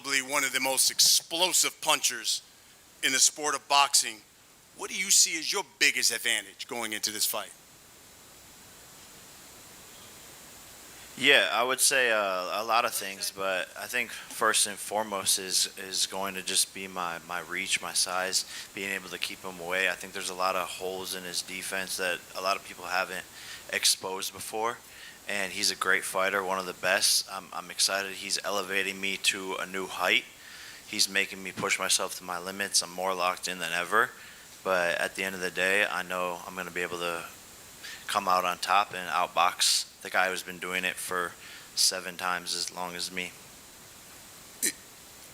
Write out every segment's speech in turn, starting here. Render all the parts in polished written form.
probably one of the most explosive punchers in the sport of boxing. What do you see as your biggest advantage going into this fight? Yeah, I would say a lot of things, but I think first and foremost is going to just be my reach, my size, being able to keep him away. I think there's a lot of holes in his defense that a lot of people haven't exposed before, and he's a great fighter, one of the best. I'm excited. He's elevating me to a new height. He's making me push myself to my limits. I'm more locked in than ever, but at the end of the day, I know I'm going to be able to come out on top and outbox the guy who's been doing it for 7 times as long as me.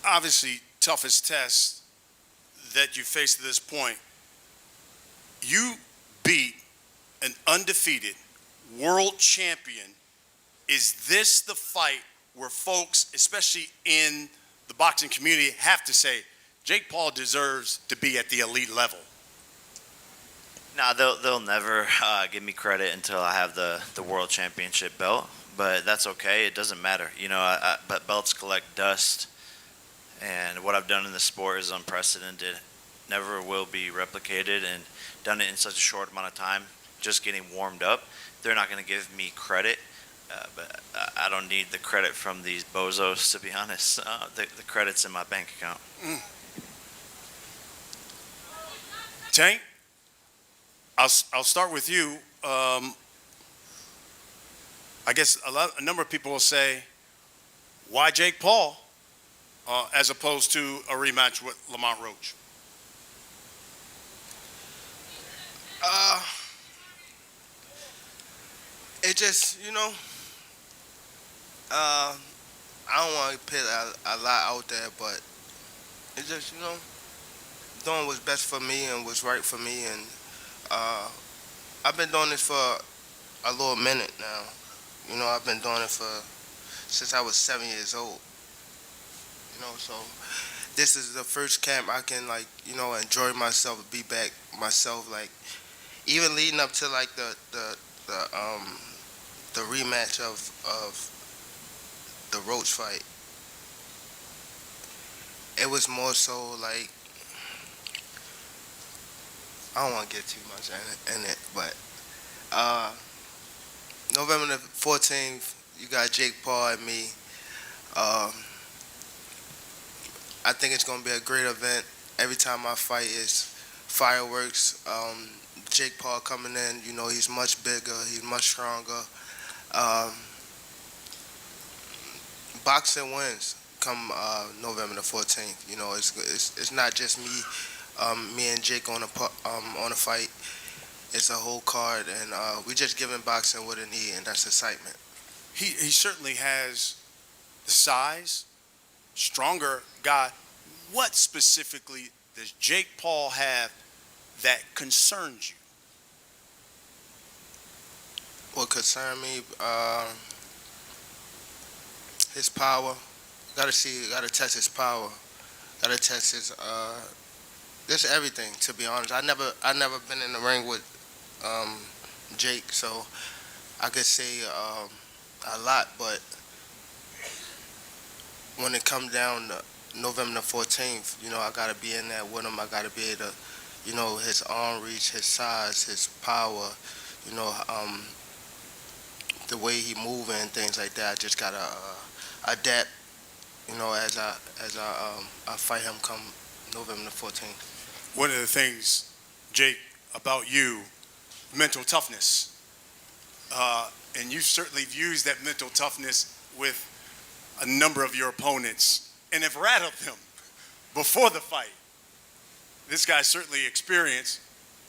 Obviously, toughest test that you faced to this point. You beat an undefeated world champion. Is this the fight where folks, especially in the boxing community, have to say, Jake Paul deserves to be at the elite level? Nah, they'll never give me credit until I have the world championship belt, but that's okay. It doesn't matter, but belts collect dust, and what I've done in the sport is unprecedented. Never will be replicated, and done it in such a short amount of time. Just getting warmed up, they're not going to give me credit, but I don't need the credit from these bozos, to be honest. The credit's in my bank account. Tank, I'll start with you. I guess a number of people will say, why Jake Paul as opposed to a rematch with Lamont Roach? It just, I don't want to put a lot out there, but it just, doing what's best for me and what's right for me. And I've been doing this for a little minute now. I've been doing it since I was 7 years old. So this is the first camp I can enjoy myself, be back myself. Like even leading up to like the rematch of the Roach fight, it was more so like, I don't want to get too much in it, but November the 14th, you got Jake Paul and me. I think it's going to be a great event. Every time I fight is fireworks. Jake Paul coming in, he's much bigger, he's much stronger. Boxing wins come November the 14th. It's not just me and Jake on a fight. It's a whole card, and we just giving boxing what it needs, and that's excitement. He certainly has the size, stronger guy. What specifically does Jake Paul have that concerns you? What concerns me, his power. Gotta test his power. Gotta test his just everything. To be honest, I never been in the ring with Jake, so I could say a lot. But when it comes down to November the 14th, I gotta be in there with him. I gotta be able to, his arm reach, his size, his power, the way he moving and things like that. I just gotta adapt, as I fight him come November the 14th. One of the things, Jake, about you, mental toughness, and you certainly have used that mental toughness with a number of your opponents and have rattled them before the fight. This guy's certainly experienced.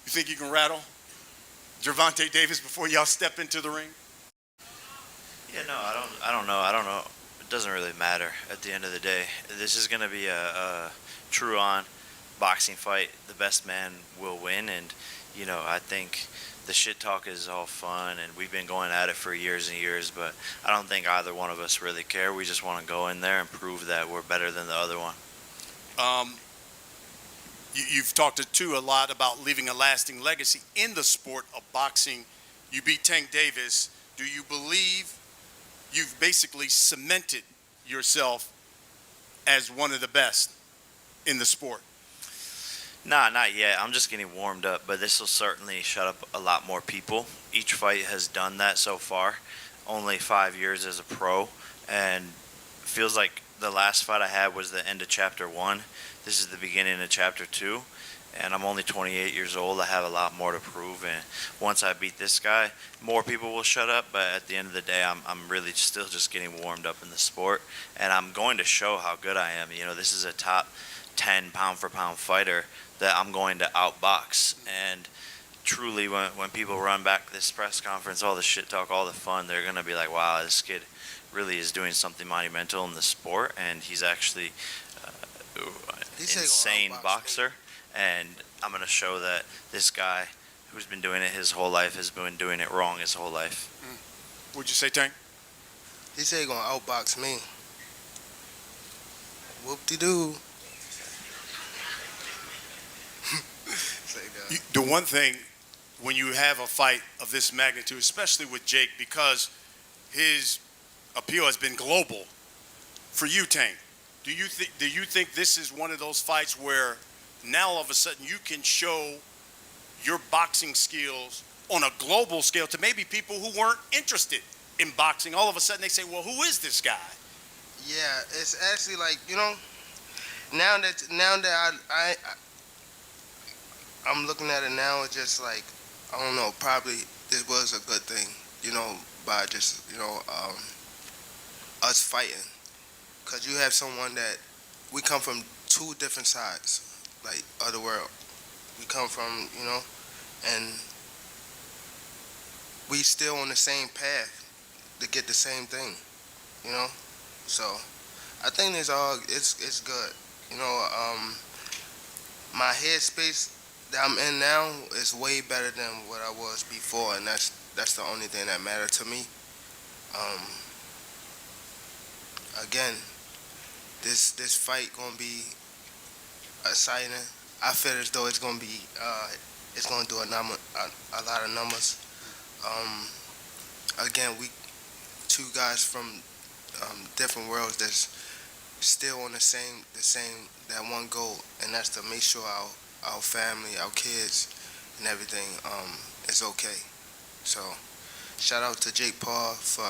You think you can rattle Gervonta Davis before y'all step into the ring? Yeah, no, I don't know. It doesn't really matter at the end of the day. This is going to be a true-on boxing fight. The best man will win, and I think the shit talk is all fun, and we've been going at it for years and years, but I don't think either one of us really care. We just want to go in there and prove that we're better than the other one. You've talked to a lot about leaving a lasting legacy in the sport of boxing. You beat Tank Davis. Do you believe you've basically cemented yourself as one of the best in the sport? Nah, not yet. I'm just getting warmed up, but this will certainly shut up a lot more people. Each fight has done that so far. Only 5 years as a pro, and feels like the last fight I had was the end of chapter 1. This is the beginning of chapter 2, and I'm only 28 years old. I have a lot more to prove, and once I beat this guy, more people will shut up. But at the end of the day, I'm really still just getting warmed up in the sport, and I'm going to show how good I am. You know, this is a top 10 pound for pound fighter that I'm going to outbox. And truly, when people run back this press conference, all the shit talk, all the fun, they're going to be like, wow, this kid really is doing something monumental in the sport, and he's actually an insane boxer. And I'm going to show that this guy who's been doing it his whole life has been doing it wrong his whole life. What'd you say, Tank? He said he gonna outbox me. Whoop-de-doo. The one thing, when you have a fight of this magnitude, especially with Jake, because his appeal has been global, for you, Tank, do you think this is one of those fights where now all of a sudden you can show your boxing skills on a global scale to maybe people who weren't interested in boxing? All of a sudden they say, well, who is this guy? Yeah, it's actually like, now that I'm looking at it now, it's just like, I don't know, probably this was a good thing, by just, us fighting. Because you have someone that, we come from two different sides, like, of the world. We come from, and we still on the same path to get the same thing, So, I think it's good. My headspace that I'm in now is way better than what I was before, and that's the only thing that mattered to me. Again, this fight gonna be exciting. I feel as though it's gonna be it's gonna do a lot of numbers. Again, we two guys from different worlds that's still on the same that one goal, and that's to make sure our family, our kids, and everything is okay. So, shout out to Jake Paul for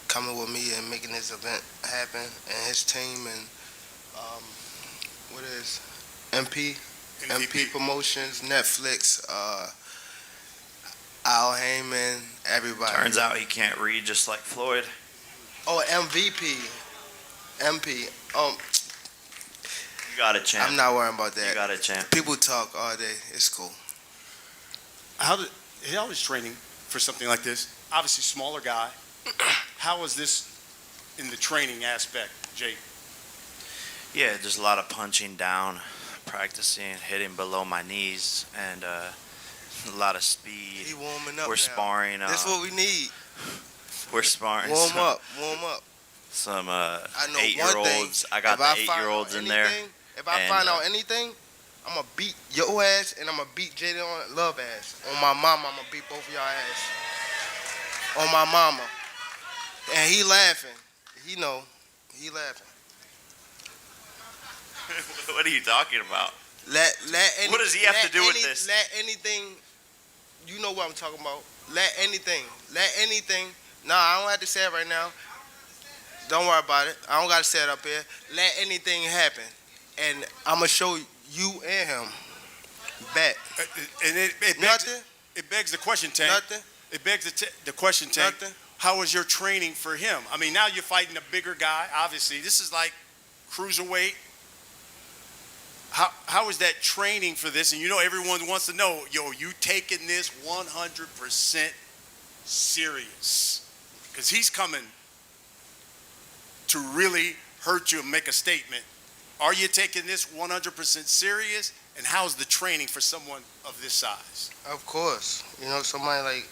coming with me and making this event happen, and his team, and what is MP Promotions, Netflix, Al Heyman, everybody. Turns out he can't read just like Floyd. Oh, MVP. MP. You got it, champ. I'm not worrying about that. You got it, champ. People talk all day. It's cool. How is training for something like this? Obviously, smaller guy. How is this in the training aspect, Jake? Yeah, there's a lot of punching down, practicing, hitting below my knees, and a lot of speed. He warming up. We're now. sparring. That's what we need. We're sparring. Warm up. Some I know 8-year-olds. I got the 8-year-olds in there. If I find out anything, I'm going to beat your ass and I'm going to beat Jaden Love ass. On my mama, I'm going to beat both of y'all ass. On my mama. And he laughing. He laughing. What are you talking about? What does he have to do with this? Let anything, you know what I'm talking about. Let anything. Nah, I don't have to say it right now. Don't worry about it. I don't got to say it up here. Let anything happen. And I'm going to show you and him. Bet. And it begs the question, Tank. Nothing. It begs the question, Tank. Nothing. How was your training for him? I mean, now you're fighting a bigger guy, obviously. This is like cruiserweight. How is that training for this? And everyone wants to know, you taking this 100% serious? Because he's coming to really hurt you and make a statement. Are you taking this 100% serious? And how's the training for someone of this size? Of course. Somebody like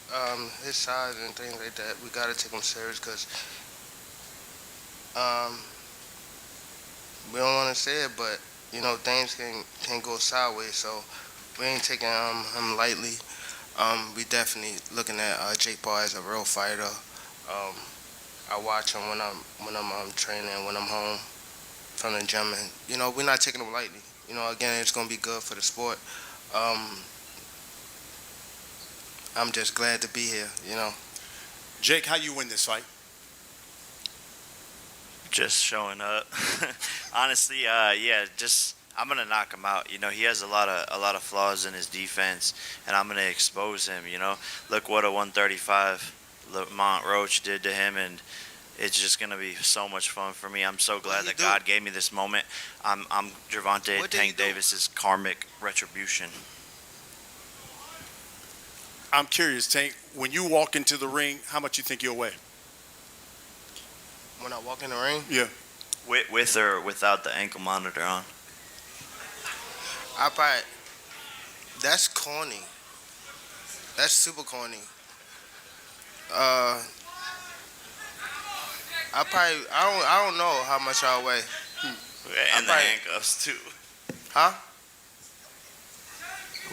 his size and things like that, we got to take him serious because we don't want to say it, but, things can go sideways. So we ain't taking him lightly. We definitely looking at Jake Paul as a real fighter. I watch them when I'm training, when I'm home from the gym, and we're not taking them lightly. Again, it's gonna be good for the sport. I'm just glad to be here. Jake, how you win this fight? Just showing up. Honestly, yeah, just I'm gonna knock him out. He has a lot of flaws in his defense, and I'm gonna expose him. Look what a 135 Lamont Roach did to him, and it's just gonna be so much fun for me. I'm so glad that God gave me this moment. I'm Gervonta Tank Davis's karmic retribution. I'm curious, Tank, when you walk into the ring, how much you think you'll weigh? When I walk in the ring, Yeah. With or without the ankle monitor on. that's corny. That's super corny. I don't know how much I'll weigh. And the handcuffs too. Huh?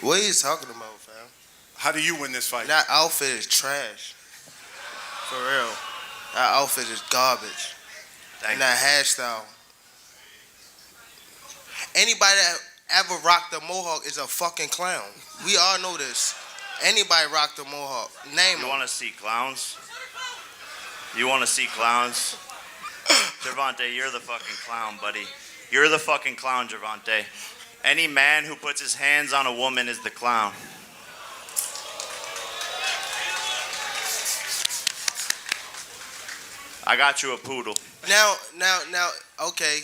What are you talking about, fam? How do you win this fight? That outfit is trash. For real. That outfit is garbage. And that hairstyle. Anybody that ever rocked a mohawk is a fucking clown. We all know this. Anybody rocked a mohawk. Name You them. want to see clowns? You want to see clowns? Gervonta, you're the fucking clown, buddy. You're the fucking clown, Gervonta. Any man who puts his hands on a woman is the clown. I got you a poodle. Now, okay.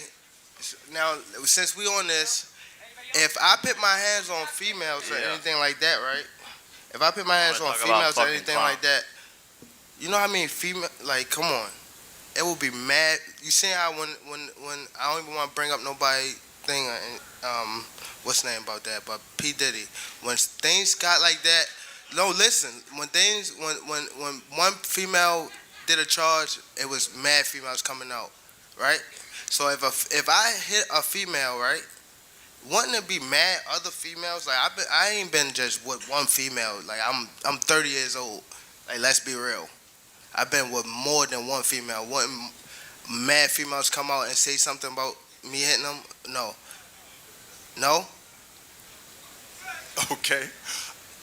Now, since we on this, if I put my hands on females or anything like that, right? If I put my hands on females or anything like that, you know how many female? Like, come on, it will be mad. You see how when I don't even want to bring up nobody thing, what's the name about that? But P Diddy, when things got like that, no, listen. When one female did a charge, it was mad females coming out, right? So if I hit a female, right, wouldn't it be mad other females? Like I ain't been just with one female. Like I'm 30 years old. Like let's be real. I've been with more than one female. Wouldn't mad females come out and say something about me hitting them? No. Okay.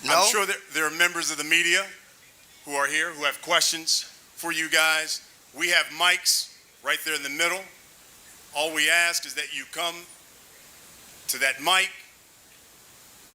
No? I'm sure there are members of the media who are here who have questions for you guys. We have mics right there in the middle. All we ask is that you come to that mic